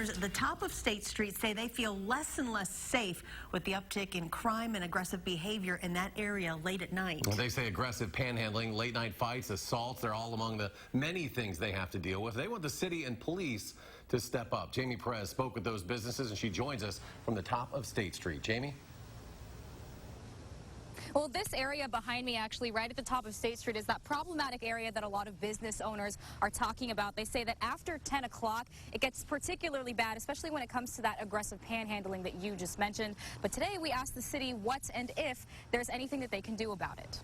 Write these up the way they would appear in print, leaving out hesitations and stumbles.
owners at the top of State Street say they feel less and less safe with the uptick in crime and aggressive behavior in that area late at night. Well, they say aggressive panhandling, late night fights, assaults, they're all among the many things they have to deal with. They want the city and police to step up. Jamie Perez spoke with those businesses, and she joins us from the top of State Street. Jamie? Well, this area behind me, actually, right at the top of State Street, is that problematic area that a lot of business owners are talking about. They say that after 10 o'clock, it gets particularly bad, especially when it comes to that aggressive panhandling that you just mentioned. But today, we asked the city what and if there's anything that they can do about it.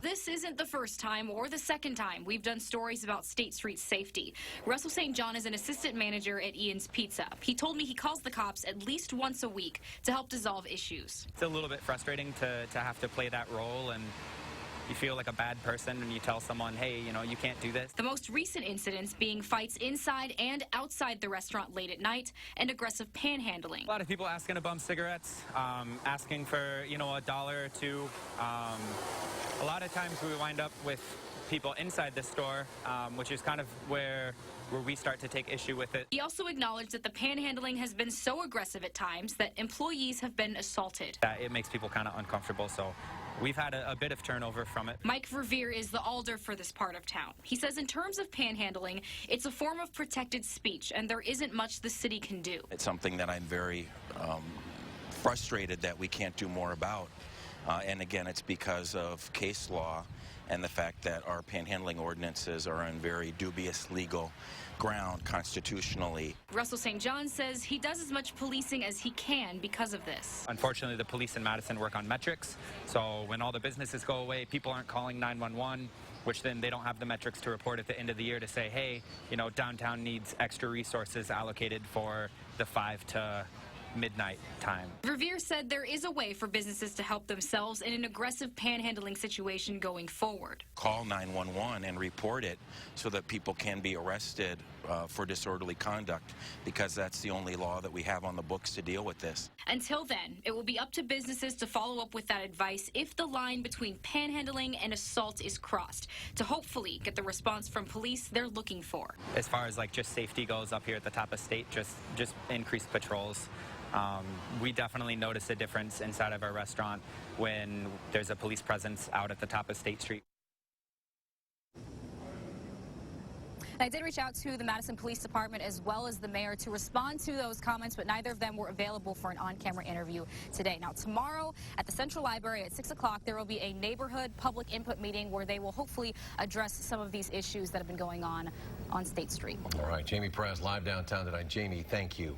This isn't the first time or the second time we've done stories about State Street safety. Russell St. John is an assistant manager at Ian's Pizza. He told me he calls the cops at least once a week to help dissolve issues. It's a little bit frustrating to have to play that role, and you feel like a bad person when you tell someone, hey, you know, you can't do this. The most recent incidents being fights inside and outside the restaurant late at night and aggressive panhandling. A lot of people asking to bum cigarettes, asking for, you know, $1 or $2. A lot of times we wind up with people inside the store, which is kind of where we start to take issue with it. He also acknowledged that the panhandling has been so aggressive at times that employees have been assaulted. It makes people kind of uncomfortable, so we've had a bit of turnover from it. Mike Revere is the alder for this part of town. He says in terms of panhandling, it's a form of protected speech, and there isn't much the city can do. It's something that I'm very frustrated that we can't do more about. And again, it's because of case law and the fact that our panhandling ordinances are on very dubious legal ground constitutionally. Russell St. John says he does as much policing as he can because of this. Unfortunately, the police in Madison work on metrics, so when all the businesses go away, people aren't calling 911, which then they don't have the metrics to report at the end of the year to say, hey, you know, downtown needs extra resources allocated for the 5 to midnight time. Revere said there is a way for businesses to help themselves in an aggressive panhandling situation going forward. Call 911 and report it so that people can be arrested for disorderly conduct, because that's the only law that we have on the books to deal with this. Until then, it will be up to businesses to follow up with that advice if the line between panhandling and assault is crossed, to hopefully get the response from police they're looking for. As far as like just safety goes up here at the top of State, just increased patrols. We definitely notice a difference inside of our restaurant when there's a police presence out at the top of State Street. I did reach out to the Madison Police Department as well as the mayor to respond to those comments, but neither of them were available for an on-camera interview today. Now, tomorrow at the Central Library at 6 o'clock, there will be a neighborhood public input meeting where they will hopefully address some of these issues that have been going on State Street. All right, Jamie Perez live downtown tonight. Jamie, thank you.